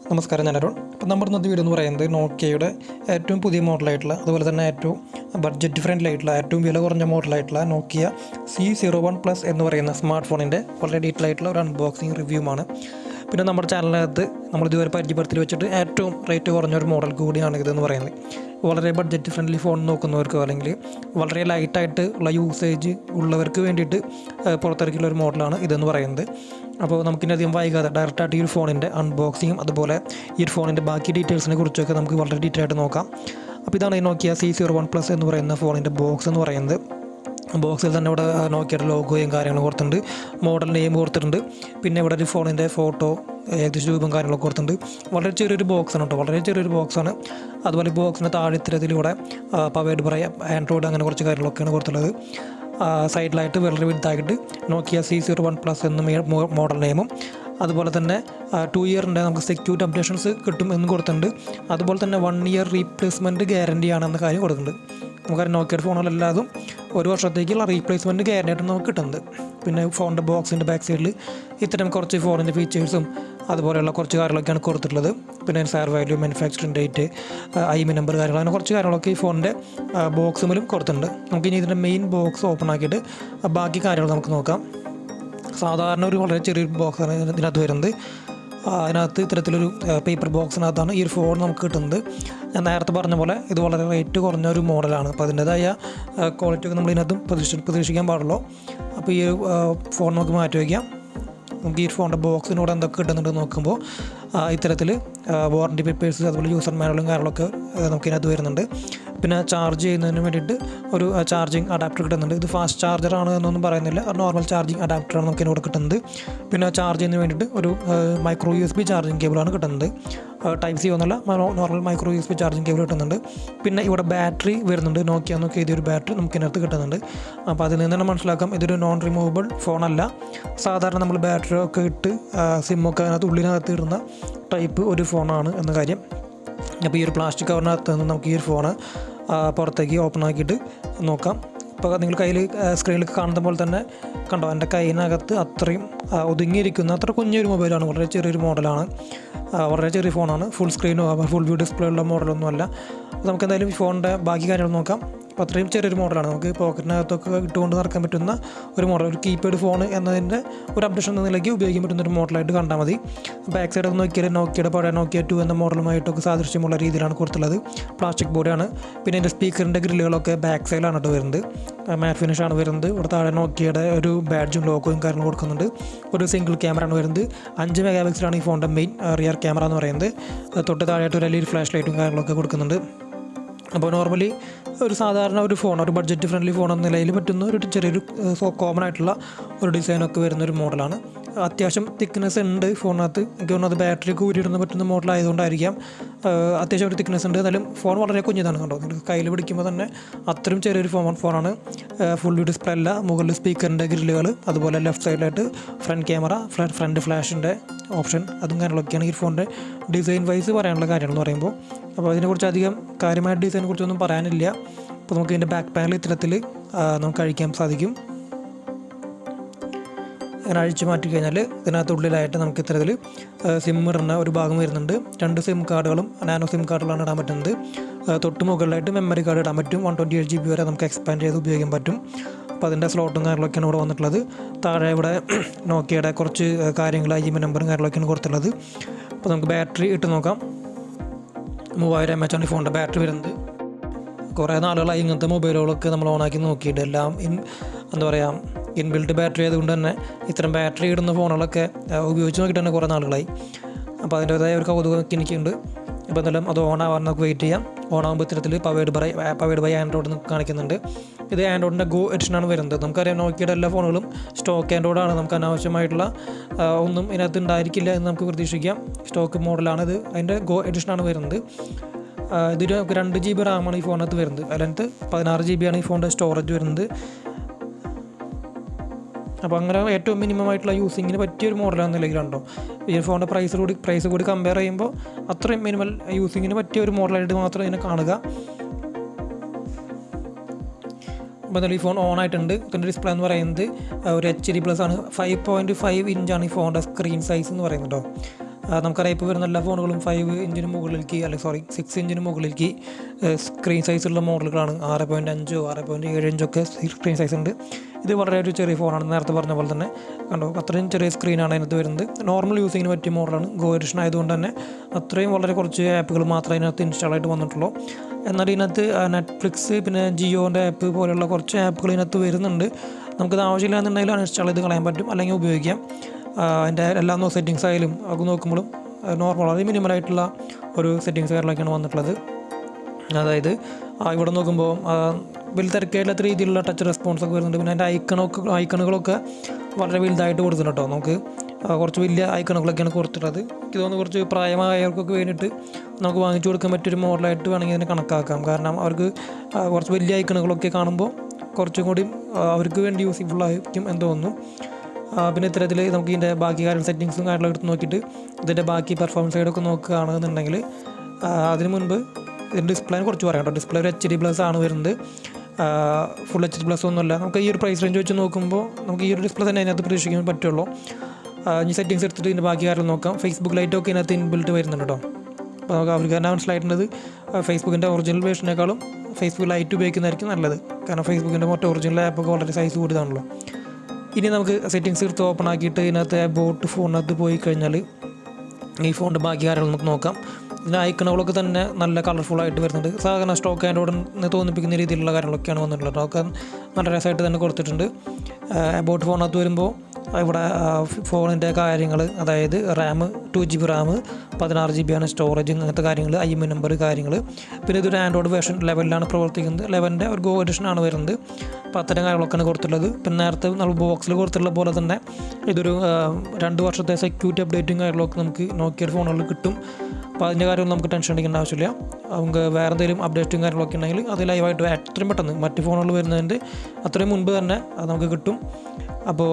നമസ്കാരം, ഞാൻ അരുൺ. അപ്പോൾ നമ്മുടെ ഇന്നത്തെ വീഡിയോ എന്ന് പറയുന്നത് നോക്കിയയുടെ ഏറ്റവും പുതിയ മോഡലായിട്ടുള്ള, അതുപോലെ തന്നെ ഏറ്റവും ബഡ്ജറ്റ് ഫ്രണ്ട്ലി ആയിട്ടുള്ള, ഏറ്റവും വില കുറഞ്ഞ മോഡലായിട്ടുള്ള നോക്കിയ C01+ എന്ന് പറയുന്ന സ്മാർട്ട് ഫോണിൻ്റെ വളരെ ഡീറ്റെയിൽ ആയിട്ടുള്ള ഒരു അൺബോക്സിങ് റിവ്യൂമാണ്. പിന്നെ നമ്മുടെ ചാനലിനകത്ത് നമ്മൾ ഇതുവരെ പരിചയപ്പെടുത്തി വെച്ചിട്ട് ഏറ്റവും റേറ്റ് കുറഞ്ഞൊരു മോഡൽ കൂടിയാണ് ഇതെന്ന് പറയുന്നത്. വളരെ ബഡ്ജറ്റ് ഫ്രണ്ട്ലി ഫോൺ നോക്കുന്നവർക്കോ അല്ലെങ്കിൽ വളരെ ലൈറ്റായിട്ട് ഉള്ള യൂസേജ് ഉള്ളവർക്ക് വേണ്ടിയിട്ട് പുറത്തിറക്കിയുള്ള ഒരു മോഡലാണ് ഇതെന്ന് പറയുന്നത്. അപ്പോൾ നമുക്കിനധികം വൈകാതെ ഡയറക്റ്റായിട്ട് ഈ ഒരു ഫോണിൻ്റെ അൺബോക്സിങ്ങും അതുപോലെ ഈ ഒരു ഫോണിൻ്റെ ബാക്കി ഡീറ്റെയിൽസിനെ കുറിച്ചൊക്കെ നമുക്ക് വളരെ ഡീറ്റെയിൽ ആയിട്ട് നോക്കാം. അപ്പോൾ ഇതാണ് ഈ നോക്കിയ C01+ എന്ന് പറയുന്ന ഫോണിൻ്റെ ബോക്സ് എന്ന് പറയുന്നത്. ബോക്സിൽ തന്നെ ഇവിടെ നോക്കിയുടെ ലോഗോയും കാര്യങ്ങളും കൊടുത്തിട്ടുണ്ട്, മോഡൽ നെയിം കൊടുത്തിട്ടുണ്ട്. പിന്നെ ഇവിടെ ഒരു ഫോണിൻ്റെ ഫോട്ടോ, ഏകദേശം രൂപം കാര്യങ്ങളൊക്കെ കൊടുത്തിട്ടുണ്ട്. വളരെ ചെറിയൊരു ബോക്സാണ് കേട്ടോ, വളരെ ചെറിയൊരു ബോക്സാണ്. അതുപോലെ ഈ ബോക്സിൻ്റെ താഴെ ഇത്തരത്തിലൂടെ പവേഡ് പറയാം ആൻഡ്രോയിഡ് അങ്ങനെ കുറച്ച് കാര്യങ്ങളൊക്കെയാണ് കൊടുത്തുള്ളത്. സൈഡിലായിട്ട് വളരെ വലുതായിട്ട് നോക്കിയ C01+ എന്ന മോഡൽ നെയിമും അതുപോലെ തന്നെ 2 ഇയറിൻ്റെ നമുക്ക് സെക്യൂരിറ്റി അപ്ഡേഷൻസ് കിട്ടും എന്ന് കൊടുത്തിട്ടുണ്ട്. അതുപോലെ തന്നെ 1 ഇയർ റീപ്ലേസ്മെൻറ്റ് ഗ്യാരണ്ടി ആണെന്ന കാര്യം കൊടുത്തിട്ടുണ്ട്. നമുക്കറിയാം നോക്കിയ ഫോണുകളെല്ലാതും 1 വർഷത്തേക്കുള്ള റീപ്ലേസ്മെൻറ്റ് ഗ്യാരണ്ടി ആയിട്ട് നമുക്ക് കിട്ടുന്നത്. പിന്നെ ഫോണിൻ്റെ ബോക്സിൻ്റെ ബാക്ക് സൈഡിൽ ഇത്തരം കുറച്ച് ഫോണിൻ്റെ ഫീച്ചേഴ്സും അതുപോലെയുള്ള കുറച്ച് കാര്യങ്ങളൊക്കെയാണ് കൊടുത്തിട്ടുള്ളത്. പിന്നെ sir value, manufacturing date, IMEI number കാര്യങ്ങൾ, അങ്ങനെ കുറച്ച് കാര്യങ്ങളൊക്കെ ഈ ഫോണിൻ്റെ ബോക്സുമിലും കൊടുത്തിട്ടുണ്ട്. നമുക്കിനി ഇതിൻ്റെ മെയിൻ ബോക്സ് ഓപ്പൺ ആക്കിയിട്ട് ബാക്കി കാര്യങ്ങൾ നമുക്ക് നോക്കാം. സാധാരണ ഒരു വളരെ ചെറിയൊരു ബോക്സാണ് ഇതിനകത്ത് വരുന്നത്. അതിനകത്ത് ഇത്തരത്തിലൊരു പേപ്പർ ബോക്സിനകത്താണ് ഈ ഒരു ഫോൺ നമുക്ക് കിട്ടുന്നത്. ഞാൻ നേരത്തെ പറഞ്ഞ പോലെ ഇത് വളരെ റേറ്റ് കുറഞ്ഞ ഒരു മോഡലാണ്. അപ്പോൾ അതിൻ്റേതായ ക്വാളിറ്റി ഒക്കെ നമ്മൾ ഇതിനകത്തും പ്രതീക്ഷിക്കാൻ പാടുള്ളൂ. അപ്പോൾ ഈ ഫോൺ നമുക്ക് മാറ്റി വയ്ക്കാം. നമുക്ക് ഈ ഫോണിൻ്റെ ബോക്സിനോട് എന്തൊക്കെ കിട്ടുന്നുണ്ടെന്ന് നോക്കുമ്പോൾ ഇത്തരത്തിൽ വാറണ്ടി പേപ്പേഴ്സ്, അതുപോലെ യൂസർ മാനുവലും കാര്യങ്ങളൊക്കെ നമുക്കിതിനകത്ത് വരുന്നുണ്ട്. പിന്നെ ചാർജ് ചെയ്യുന്നതിന് വേണ്ടിയിട്ട് ഒരു ചാർജിങ് അഡാപ്റ്റർ കിട്ടുന്നുണ്ട്. ഇത് ഫാസ്റ്റ് ചാർജറാണ് എന്നൊന്നും പറയുന്നില്ല, നോർമൽ ചാർജിങ് അഡാപ്റ്ററാണ് നമുക്ക് ഇതിനോട് കിട്ടുന്നത്. പിന്നെ ചാർജ് ചെയ്യുന്നതിന് വേണ്ടിയിട്ട് ഒരു മൈക്രോ USB ചാർജിങ് കേബിളാണ് കിട്ടുന്നത്. Type C ഒന്നുമല്ല, normal micro USB charging cable കിട്ടുന്നുണ്ട്. പിന്നെ ഇവിടെ ബാറ്ററി വരുന്നുണ്ട്, നോക്കിയ എഴുതിയൊരു ബാറ്ററി നമുക്ക് ഇതിനകത്ത് കിട്ടുന്നുണ്ട്. അപ്പോൾ അതിൽ നിന്ന് തന്നെ മനസ്സിലാക്കാം ഇതൊരു നോൺ റിമൂവബിൾ ഫോണല്ല. സാധാരണ നമ്മൾ ബാറ്ററി ഒക്കെ ഇട്ട് സിമ്മൊക്കെ അതിനകത്ത് ഉള്ളിനകത്ത് ഇടുന്ന ടൈപ്പ് ഒരു ഫോണാണ് എന്ന കാര്യം. അപ്പോൾ ഈ ഒരു പ്ലാസ്റ്റിക് കവറിനകത്ത് നിന്ന് നമുക്ക് ഈ ഒരു ഫോണ് പുറത്തേക്ക് ഓപ്പൺ ആക്കിയിട്ട് നോക്കാം. ഇപ്പോൾ നിങ്ങൾ കയ്യിൽ സ്ക്രീനിൽ കാണുന്ന പോലെ തന്നെ കണ്ടോ, എൻ്റെ കയ്യിനകത്ത് അത്രയും ഒതുങ്ങിയിരിക്കുന്ന അത്ര കുഞ്ഞൊരു മൊബൈലാണ്. വളരെ ചെറിയൊരു മോഡലാണ്, വളരെ ചെറിയ ഫോണാണ്. ഫുൾ സ്ക്രീനോ ഫുൾ വ്യൂ ഡിസ്പ്ലേ ഉള്ള മോഡലൊന്നുമല്ല. നമുക്ക് എന്തായാലും ഈ ഫോണിൻ്റെ ബാക്കി കാര്യങ്ങൾ നോക്കാം. അപ്പോൾ അത്രയും ചെറിയൊരു മോഡലാണ്, നമുക്ക് പോക്കറ്റിനകത്തൊക്കെ ഇട്ടുകൊണ്ട് നടക്കാൻ പറ്റുന്ന ഒരു മോഡൽ. ഒരു കീപാഡ് ഫോൺ എന്നതിൻ്റെ ഒരു അപ്ഡേഷൻ എന്ന നിലയ്ക്ക് ഉപയോഗിക്കാൻ പറ്റുന്ന ഒരു മോഡലായിട്ട് കണ്ടാൽ മതി. ബാക്ക് സൈഡ് നോക്കിയാൽ നോക്കിയുടെ പഴയ നോക്കിയ 2 എന്ന മോഡലുമായിട്ടൊക്കെ സാദൃശ്യമുള്ള രീതിയിലാണ് കൊടുത്തുള്ളത്. പ്ലാസ്റ്റിക് ബോഡിയാണ്. പിന്നെ എൻ്റെ സ്പീക്കറിൻ്റെ ഗ്രില്ലുകളൊക്കെ ബാക്ക് സൈഡിലാണ് കേട്ടോ വരുന്നത്, മാറ്റ് ഫിനിഷാണ് വരുന്നത്. ഇവിടെ താഴെ നോക്കിയുടെ ഒരു ബാഡ്ജും ലോഗോയും കാര്യങ്ങളും കൊടുക്കുന്നുണ്ട്. ഒരു സിംഗിൾ ക്യാമറയാണ് വരുന്നത്. 5 മെഗാപിക്സലാണ് ഈ ഫോണിൻ്റെ മെയിൻ റിയർ ക്യാമറ എന്ന് പറയുന്നത്. തൊട്ട് താഴെയായിട്ട് ഒരു LED ഫ്ലാഷ് ലൈറ്റും കാര്യങ്ങളൊക്കെ കൊടുക്കുന്നുണ്ട്. അപ്പോൾ നോർമലി ഒരു സാധാരണ ഒരു ഫോൺ, ഒരു ബഡ്ജറ്റ് ഫ്രണ്ട്ലി ഫോൺ എന്ന നിലയിൽ പറ്റുന്ന ഒരു ചെറിയൊരു കോമൺ ആയിട്ടുള്ള ഒരു ഡിസൈനൊക്കെ വരുന്ന ഒരു മോഡലാണ്. അത്യാവശ്യം തിക്നെസ് ഉണ്ട് ഫോണിനകത്ത്. എനിക്ക് തോന്നുന്നു അത് ബാറ്ററി കൂരിയിടുന്ന പറ്റുന്ന മോഡലായതുകൊണ്ടായിരിക്കാം. അത്യാവശ്യം ഒരു തിക്നെസ് ഉണ്ട്. എന്നാലും ഫോൺ വളരെ കുഞ്ഞതാണ് കണ്ടോ, നിങ്ങൾക്ക് കയ്യിൽ പിടിക്കുമ്പോൾ തന്നെ അത്രയും ചെറിയൊരു ഫോണാണ്. ഫുൾ വ്യൂ ഡിസ്പ്ലേ അല്ല. മുകളിൽ സ്പീക്കറിൻ്റെ ഗ്രില്ലുകൾ, അതുപോലെ ലെഫ്റ്റ് സൈഡിലായിട്ട് ഫ്രണ്ട് ക്യാമറ, ഫ്രണ്ട് ഫ്ലാഷിൻ്റെ ഓപ്ഷൻ, അതും കാര്യങ്ങളൊക്കെയാണ് ഈ ഫോണിൻ്റെ ഡിസൈൻ വൈസ് പറയാനുള്ള കാര്യങ്ങളെന്ന് പറയുമ്പോൾ. അപ്പോൾ അതിനെക്കുറിച്ച് അധികം കാര്യമായ ഡിസൈനെ കുറിച്ചൊന്നും പറയാനില്ല. അപ്പോൾ നമുക്ക് ഇതിൻ്റെ ബാക്ക് പാനൽ ഇത്തരത്തിൽ നമുക്ക് അഴിക്കാൻ സാധിക്കും. അങ്ങനെ അഴിച്ച് മാറ്റി കഴിഞ്ഞാൽ ഇതിനകത്തുള്ളിലായിട്ട് നമുക്ക് ഇത്തരത്തിൽ സിം ഇടുന്ന ഒരു ഭാഗം വരുന്നുണ്ട്. 2 സിം കാർഡുകളും നാനോ സിം കാർഡുകളാണ് ഇടാൻ പറ്റുന്നത്. തൊട്ട് മുകളിലായിട്ട് മെമ്മറി കാർഡ് ഇടാൻ പറ്റും. 128 GB വരെ നമുക്ക് എക്സ്പാൻഡ് ചെയ്ത് ഉപയോഗിക്കാൻ പറ്റും. അപ്പോൾ അതിൻ്റെ സ്ലോട്ടും കാര്യങ്ങളൊക്കെയാണ് ഇവിടെ വന്നിട്ടുള്ളത്. താഴെ ഇവിടെ നോക്കിയുടെ കുറച്ച് കാര്യങ്ങൾ, IMEI നമ്പറും കാര്യങ്ങളൊക്കെയാണ് കൊടുത്തിട്ടുള്ളത്. അപ്പോൾ നമുക്ക് ബാറ്ററി ഇട്ട് നോക്കാം. 3000 mAh ആണ് ഈ ഫോണിൻ്റെ ബാറ്ററി വരുന്നത്. കുറേ നാളുകളായി ഇങ്ങനത്തെ മൊബൈലുകളൊക്കെ നമ്മൾ ഓണാക്കി നോക്കിയിട്ട് എല്ലാം എന്താ പറയുക, ഇൻബിൽറ്റ് ബാറ്ററി ആയതുകൊണ്ട് തന്നെ ഇത്തരം ബാറ്ററി ഇടുന്ന ഫോണുകളൊക്കെ ഉപയോഗിച്ച് നോക്കിയിട്ട് തന്നെ കുറേ നാളുകളായി. അപ്പോൾ അതിൻ്റേതായ ഒരു കൗതുകം എനിക്കുണ്ട്. അപ്പോൾ എന്തായാലും അത് ഓണാവാൻ നമുക്ക് വെയിറ്റ് ചെയ്യാം. ഓണാകുമ്പോൾ ഇത്തരത്തിൽ പവേഡ് ബൈ ആൻഡ്രോയിഡ് എന്ന് കാണിക്കുന്നുണ്ട്. ഇത് ആൻഡ്രോയിഡിൻ്റെ ഗോ എഡിഷനാണ് വരുന്നത്. നമുക്കറിയാം നോക്കിയുടെ എല്ലാ ഫോണുകളും സ്റ്റോക്ക് ആൻഡ്രോയിഡാണ്. നമുക്ക് അനാവശ്യമായിട്ടുള്ള ഒന്നും ഇതിനകത്ത് ഉണ്ടായിരിക്കില്ല എന്ന് നമുക്ക് പ്രതീക്ഷിക്കാം. സ്റ്റോക്ക് മോഡലാണിത്. അതിൻ്റെ ഗോ എഡിഷനാണ് വരുന്നത്. ഇതൊരു 2 GB റാമാണ് ഈ ഫോണിനകത്ത് വരുന്നത്. അതിനകത്ത് 16 GB ആണ് ഈ ഫോണിൻ്റെ സ്റ്റോറേജ് വരുന്നത്. അപ്പോൾ അങ്ങനെ ഏറ്റവും മിനിമം ആയിട്ടുള്ള യൂസിങ്ങിന് പറ്റിയൊരു മോഡലാണെന്ന നിലയിലുണ്ടോ. ഈ ഫോണിൻ്റെ പ്രൈസ് കൂടി കമ്പയർ ചെയ്യുമ്പോൾ അത്രയും മിനിമൽ യൂസിങ്ങിന് പറ്റിയ ഒരു മോഡലായിട്ട് മാത്രം ഇതിനെ കാണുക. അപ്പോൾ എന്തായാലും ഈ ഫോൺ ഓൺ ആയിട്ടുണ്ട്. ഇതിൻ്റെ ഡിസ്പ്ലേ എന്ന് പറയുന്നത് ഒരു HD+ ആണ്. 5.5 ഇഞ്ചാണ് ഈ ഫോണിൻ്റെ സ്ക്രീൻ സൈസ് എന്ന് പറയുന്നത് കേട്ടോ. നമുക്കറിയാം ഇപ്പോൾ വരുന്ന എല്ലാ ഫോണുകളും 5 ഇഞ്ചിന് മുകളിലേക്ക് അല്ലെങ്കിൽ 6 ഇഞ്ചിന് മുകളിലേക്ക് സ്ക്രീൻ സൈസുള്ള മോഡലുകളാണ്. 6.5 6.7 ഇഞ്ചൊക്കെ സ്ക്രീൻ സൈസ് ഉണ്ട്. ഇത് വളരെ ഒരു ചെറിയ ഫോണാണ്, നേരത്തെ പറഞ്ഞ പോലെ തന്നെ കണ്ടോ അത്രയും ചെറിയ സ്ക്രീനാണ് അതിനകത്ത് വരുന്നത്. നോർമൽ യൂസിങ്ങിന് പറ്റിയ മോഡലാണ്. ഗോ എഡിഷൻ ആയതുകൊണ്ട് തന്നെ അത്രയും വളരെ കുറച്ച് ആപ്പുകൾ മാത്രമേ ഇതിനകത്ത് ഇൻസ്റ്റാൾ ആയിട്ട് വന്നിട്ടുള്ളൂ. എന്നാൽ ഇതിനകത്ത് നെറ്റ്ഫ്ലിക്സ് പിന്നെ ജിയോൻ്റെ ആപ്പ് പോലെയുള്ള കുറച്ച് ആപ്പുകൾ ഇതിനകത്ത് വരുന്നുണ്ട്. നമുക്കത് ആവശ്യമില്ലാന്നുണ്ടെങ്കിൽ അൺഇൻസ്റ്റാൾ ചെയ്ത് കളയാൻ പറ്റും, അല്ലെങ്കിൽ ഉപയോഗിക്കാം. അതിൻ്റെ എല്ലാ സെറ്റിങ്സ് ആയാലും അത് നോക്കുമ്പോഴും നോർമൽ വളരെ മിനിമലായിട്ടുള്ള ഒരു സെറ്റിങ്സ് കാര്യങ്ങളൊക്കെയാണ് വന്നിട്ടുള്ളത്. അതായത് ഇവിടെ നോക്കുമ്പോൾ വലിയ തിരക്കായില്ലാത്ത രീതിയിലുള്ള ടച്ച് റെസ്പോൺസ് ഒക്കെ വരുന്നുണ്ട്. പിന്നെ അതിൻ്റെ ഐക്കണുകളൊക്കെ വളരെ വലുതായിട്ട് കൊടുത്തിട്ടുണ്ട് കേട്ടോ. നമുക്ക് കുറച്ച് വലിയ ഐക്കണുകളൊക്കെയാണ് കൊടുത്തിട്ടുള്ളത്. എനിക്ക് തോന്നുന്നു കുറച്ച് പ്രായമായവർക്കൊക്കെ വേണ്ടിയിട്ട് നമുക്ക് വാങ്ങിച്ചു കൊടുക്കാൻ പറ്റിയൊരു മോഡലായിട്ട് വേണമെങ്കിൽ ഇതിനെ കണക്കാക്കാം. കാരണം അവർക്ക് കുറച്ച് വലിയ ഐക്കണുകളൊക്കെ കാണുമ്പോൾ കുറച്ചും കൂടി അവർക്ക് വേണ്ടി യൂസ്ഫുൾ ആയിരിക്കും എന്ന് തോന്നുന്നു. പിന്നെ ഇത്തരത്തിൽ നമുക്ക് ഇതിൻ്റെ ബാക്കി കാര്യങ്ങൾ സെറ്റിങ്സും കാര്യങ്ങളൊക്കെ എടുത്ത് നോക്കിയിട്ട് ഇതിൻ്റെ ബാക്കി പെർഫോമൻസ് സൈഡൊക്കെ നോക്കുകയാണെന്നുണ്ടെങ്കിൽ അതിന് മുൻപ് ഇതിൻ്റെ ഡിസ്പ്ലേനെ കുറിച്ച് പറയാം കേട്ടോ. ഡിസ്പ്ലേ ഒരു HD+ ആണ് വരുന്നത്, ഫുൾ HD+ ഒന്നുമല്ല. നമുക്ക് ഈ ഒരു പ്രൈസ് റേഞ്ച് വെച്ച് നോക്കുമ്പോൾ നമുക്ക് ഈ ഒരു ഡിസ്പ്ലേ തന്നെ അതിനകത്ത് പ്രതീക്ഷിക്കാൻ പറ്റുള്ളൂ. ഇനി സെറ്റിങ്സ് എടുത്തിട്ട് ഇതിൻ്റെ ബാക്കി കാര്യങ്ങൾ നോക്കാം. ഫേസ്ബുക്ക് ലൈറ്റൊക്കെ ഇതിനകത്ത് ഇൻബിൽറ്റ് വരുന്നുണ്ട് കേട്ടോ. അപ്പോൾ നമുക്ക് അവർക്ക് തന്നെ മനസ്സിലായിട്ടുള്ളത് ഫേസ്ബുക്കിൻ്റെ ഒറിജിനൽ വേർഷനേക്കാളും ഫേസ്ബുക്ക് ലൈറ്റ് ഉപയോഗിക്കുന്നതായിരിക്കും നല്ലത്. കാരണം ഫേസ്ബുക്കിൻ്റെ മറ്റേ ഒറിജിനൽ ആപ്പൊക്കെ വളരെ സൈസ് കൂടുതലാണല്ലോ. ഇനി നമുക്ക് സെറ്റിങ്സ് എടുത്ത് ഓപ്പൺ ആക്കിയിട്ട് ഇതിനകത്ത് ബോട്ട് ഫോണിനകത്ത് പോയി കഴിഞ്ഞാൽ ഈ ഫോണിൻ്റെ ബാക്കി കാര്യങ്ങൾ നമുക്ക് നോക്കാം. ഇതിന് ഐക്കണുകളൊക്കെ തന്നെ നല്ല കളർഫുള്ളായിട്ട് വരുന്നുണ്ട്. സാധാരണ സ്റ്റോക്ക് ആൻഡ്രോയിഡ് തോന്നിപ്പിക്കുന്ന രീതിയിലുള്ള കാര്യങ്ങളൊക്കെയാണ് വന്നിട്ടുള്ളത്. അതൊക്കെ നല്ല രസമായിട്ട് തന്നെ കൊടുത്തിട്ടുണ്ട്. ബോട്ട് ഫോണിനകത്ത് വരുമ്പോൾ ഇവിടെ ഫോണിൻ്റെ കാര്യങ്ങൾ, അതായത് RAM 2GB RAM, 16GB ആണ് സ്റ്റോറേജ്, അങ്ങനത്തെ കാര്യങ്ങൾ, IMEI നമ്പർ കാര്യങ്ങൾ. പിന്നെ ഇതൊരു ആൻഡ്രോയിഡ് വേർഷൻ 11 പ്രവർത്തിക്കുന്നത്. 11 ഒരു ഗോ എഡിഷനാണ് വരുന്നത്. അപ്പോൾ അത്തരം കാര്യങ്ങളൊക്കെയാണ് കൊടുത്തിട്ടുള്ളത്. പിന്നെ നേരത്തെ നമ്മൾ ബോക്സിൽ കൊടുത്തിട്ടുള്ള പോലെ തന്നെ ഇതൊരു 2 വർഷത്തെ സെക്യൂരിറ്റി അപ്ഡേറ്റും കാര്യങ്ങളൊക്കെ നമുക്ക് നോക്കിയ ഫോണുകളിൽ കിട്ടും. അപ്പോൾ അതിൻ്റെ കാര്യം നമുക്ക് ടെൻഷൻ അടിക്കേണ്ട ആവശ്യമില്ല. നമുക്ക് വേറെ എന്തെങ്കിലും അപ്ഡേറ്റും കാര്യങ്ങളൊക്കെ ഉണ്ടെങ്കിൽ അത് ലൈവായിട്ട് എത്രയും പെട്ടെന്ന് മറ്റ് ഫോണുകൾ വരുന്നതിൻ്റെ അത്രയും മുൻപ് തന്നെ അത് നമുക്ക് കിട്ടും. അപ്പോൾ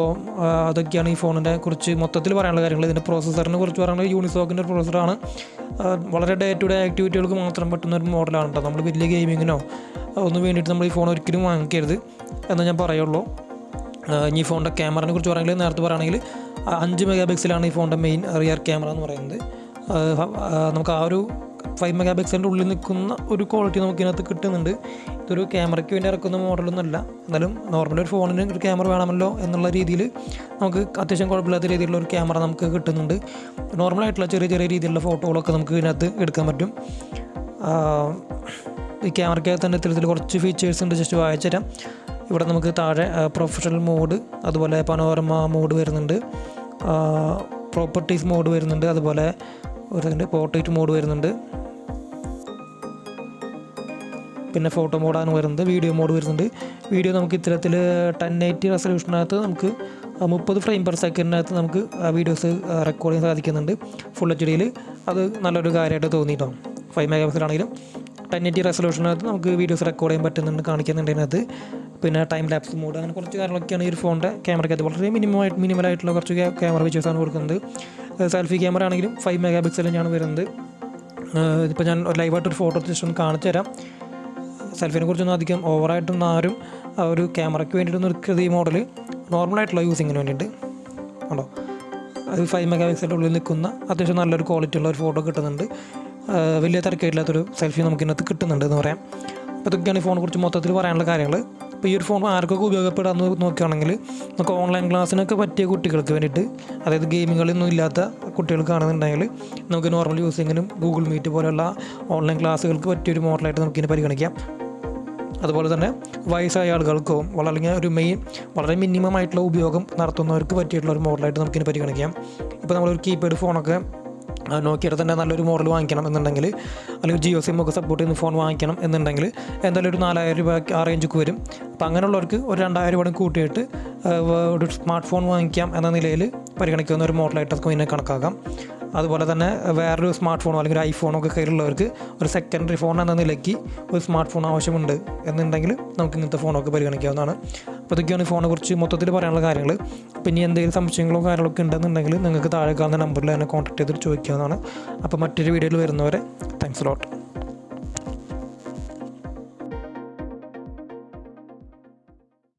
അതൊക്കെയാണ് ഈ ഫോണിനെ കുറിച്ച് മൊത്തത്തിൽ പറയാനുള്ള കാര്യങ്ങൾ. ഇതിൻ്റെ പ്രോസസ്സറിനെ കുറിച്ച് പറയുന്നത് യൂണിസോക്കിൻ്റെ പ്രോസസ്സറാണ്. വളരെ ഡേ ടു ഡേ ആക്ടിവിറ്റികൾക്ക് മാത്രം പറ്റുന്ന ഒരു മോഡലാണ് കേട്ടോ. നമ്മൾ വലിയ ഗെയിമിങ്ങിനോ ഒന്നും വേണ്ടിയിട്ട് നമ്മൾ ഈ ഫോൺ ഒരിക്കലും വാങ്ങിക്കരുത് എന്ന് ഞാൻ പറയുള്ളൂ. ഈ ഫോണിൻ്റെ ക്യാമറയെ കുറിച്ച് പറയുകയാണെങ്കിൽ നേരത്തെ പറയുകയാണെങ്കിൽ 5 മെഗാപിക്സലാണ് ഈ ഫോണിൻ്റെ മെയിൻ റിയർ ക്യാമറ എന്ന് പറയുന്നത്. നമുക്ക് ആ ഒരു 5 മെഗാപിക്സലിൻ്റെ ഉള്ളിൽ നിൽക്കുന്ന ഒരു ക്വാളിറ്റി നമുക്കിതിനകത്ത് കിട്ടുന്നുണ്ട്. ഇതൊരു ക്യാമറയ്ക്ക് വേണ്ടി ഇറക്കുന്ന മോഡലൊന്നുമല്ല, എന്നാലും നോർമലി ഒരു ഫോണിന് ഒരു ക്യാമറ വേണമല്ലോ എന്നുള്ള രീതിയിൽ നമുക്ക് അത്യാവശ്യം കുഴപ്പമില്ലാത്ത രീതിയിലുള്ള ഒരു ക്യാമറ നമുക്ക് കിട്ടുന്നുണ്ട്. നോർമലായിട്ടുള്ള ചെറിയ ചെറിയ രീതിയിലുള്ള ഫോട്ടോകളൊക്കെ നമുക്ക് ഇതിനകത്ത് എടുക്കാൻ പറ്റും. ഈ ക്യാമറയ്ക്കകത്ത് തന്നെ ഇത്തരത്തിൽ കുറച്ച് ഫീച്ചേഴ്സ് ഉണ്ട്, ജസ്റ്റ് വായിച്ചു തരാം. ഇവിടെ നമുക്ക് താഴെ പ്രൊഫഷണൽ മോഡ്, അതുപോലെ പനോരമ മോഡ് വരുന്നുണ്ട്, പ്രോപ്പർട്ടീസ് മോഡ് വരുന്നുണ്ട്, അതുപോലെ ഒരു പോർട്രേറ്റ് മോഡ് വരുന്നുണ്ട്, പിന്നെ ഫോട്ടോ മോഡാണ് വരുന്നത്, വീഡിയോ മോഡ് വരുന്നുണ്ട്. വീഡിയോ നമുക്ക് ഇത്തരത്തിൽ 1080 റെസൊല്യൂഷനകത്ത് നമുക്ക് 30 ഫ്രെയിം പെർ സെക്കൻഡിനകത്ത് നമുക്ക് വീഡിയോസ് റെക്കോർഡ് ചെയ്യാൻ സാധിക്കുന്നുണ്ട് ഫുൾ HDയിൽ. അത് നല്ലൊരു കാര്യമായിട്ട് തോന്നിയിട്ടോ. 5 മെഗാപിക്സലാണെങ്കിലും 1080 റെസൊല്യൂഷനകത്ത് നമുക്ക് വീഡിയോസ് റെക്കോർഡ് ചെയ്യാൻ പറ്റുന്നുണ്ട്, കാണിക്കുന്നുണ്ട് അതിനകത്ത്. പിന്നെ ടൈം ലാപ്സ് മോഡ്, അങ്ങനെ കുറച്ച് കാര്യങ്ങളൊക്കെയാണ് ഈ ഒരു ഫോണിൻ്റെ ക്യാമറയ്ക്കകത്ത്. വളരെ മിനിമലായിട്ടുള്ള കുറച്ച് ക്യാമറ ഫീച്ചേഴ്സാണ് കൊടുക്കുന്നത്. സെൽഫി ക്യാമറ ആണെങ്കിലും 5 മെഗാപിക്സൽ തന്നെയാണ് വരുന്നത്. ഇപ്പോൾ ഞാൻ ലൈവായിട്ടൊരു ഫോട്ടോ ജസ്റ്റ് ഒന്ന് കാണിച്ചു തരാം. സെൽഫിനെ കുറിച്ചൊന്നും അധികം ഓവറായിട്ടൊന്നും ആരും ഒരു ക്യാമറയ്ക്ക് വേണ്ടിയിട്ടൊന്നും എടുക്കുന്നത് ഈ മോഡൽ നോർമലായിട്ടുള്ള യൂസിങ്ങിന് വേണ്ടിയിട്ട് ഉണ്ടോ. അത് 5 മെഗാപിക്സലിൻ്റെ ഉള്ളിൽ നിൽക്കുന്ന അത്യാവശ്യം നല്ലൊരു ക്വാളിറ്റി ഉള്ള ഒരു ഫോട്ടോ കിട്ടുന്നുണ്ട്. വലിയ തിരക്കായില്ലാത്തൊരു സെൽഫി നമുക്കിതിനകത്ത് കിട്ടുന്നുണ്ട് എന്ന് പറയാം. അപ്പോൾ ഇതൊക്കെയാണ് ഈ ഫോണിനെ കുറിച്ച് മൊത്തത്തിൽ പറയാനുള്ള കാര്യങ്ങൾ. അപ്പോൾ ഈ ഒരു ഫോൺ ആർക്കൊക്കെ ഉപയോഗപ്പെടാമെന്ന് നോക്കുകയാണെങ്കിൽ നമുക്ക് ഓൺലൈൻ ക്ലാസ്സിനൊക്കെ പറ്റിയ കുട്ടികൾക്ക് വേണ്ടിയിട്ട്, അതായത് ഗെയിമുകളൊന്നും ഇല്ലാത്ത കുട്ടികൾക്കാണെന്നുണ്ടെങ്കിൽ നമുക്ക് നോർമൽ യൂസിങ്ങിനും ഗൂഗിൾ മീറ്റ് പോലെയുള്ള ഓൺലൈൻ ക്ലാസ്സുകൾക്ക് പറ്റിയൊരു മോഡലായിട്ട് നമുക്കിതിനെ പരിഗണിക്കാം. അതുപോലെ തന്നെ വയസ്സായ ആളുകൾക്കോ അല്ലെങ്കിൽ വളരെ മിനിമം ആയിട്ടുള്ള ഉപയോഗം നടത്തുന്നവർക്ക് പറ്റിയിട്ടുള്ള ഒരു മോഡലായിട്ട് നമുക്കിതിനെ പരിഗണിക്കാം. ഇപ്പോൾ നമ്മളൊരു കീപാഡ് ഫോണൊക്കെ നോക്കിയിട്ട് തന്നെ നല്ലൊരു മോഡൽ വാങ്ങിക്കണം എന്നുണ്ടെങ്കിൽ, അല്ലെങ്കിൽ ജിയോ സിം ഒക്കെ സപ്പോർട്ട് ചെയ്യുന്ന ഫോൺ വാങ്ങിക്കണം എന്നുണ്ടെങ്കിൽ എന്തായാലും ഒരു 4000 രൂപ ആ റേഞ്ചൊക്കെ വരും. അപ്പോൾ അങ്ങനെയുള്ളവർക്ക് ഒരു 2000 രൂപ കൂട്ടിയിട്ട് ഒരു സ്മാർട്ട് ഫോൺ വാങ്ങിക്കാം എന്ന നിലയിൽ പരിഗണിക്കുന്ന ഒരു മോഡലായിട്ട് നമുക്ക് ഇതിനെ കണക്കാക്കാം. അതുപോലെ തന്നെ വേറൊരു സ്മാർട്ട് ഫോണോ അല്ലെങ്കിൽ ഒരു ഐഫോണൊക്കെ കയ്യിലുള്ളവർക്ക് ഒരു സെക്കൻഡറി ഫോൺ എന്ന നിലയ്ക്ക് ഒരു സ്മാർട്ട് ഫോൺ ആവശ്യമുണ്ട് എന്നുണ്ടെങ്കിൽ നമുക്ക് ഇങ്ങനത്തെ ഫോണൊക്കെ പരിഗണിക്കാവുന്നതാണ്. അപ്പോൾ ഇതൊക്കെയാണ് ഈ ഫോണിനെ കുറിച്ച് മൊത്തത്തിൽ പറയാനുള്ള കാര്യങ്ങൾ. പിന്നെ എന്തെങ്കിലും സംശയങ്ങളോ കാര്യങ്ങളൊക്കെ ഉണ്ടെന്നുണ്ടെങ്കിൽ നിങ്ങൾക്ക് താഴെ കാണുന്ന നമ്പറിൽ തന്നെ കോൺടാക്ട് ചെയ്തിട്ട് ചോദിക്കാവുന്നതാണ്. അപ്പോൾ മറ്റൊരു വീഡിയോയിൽ വരുന്നവരെ താങ്ക്സ് ലോട്ട്.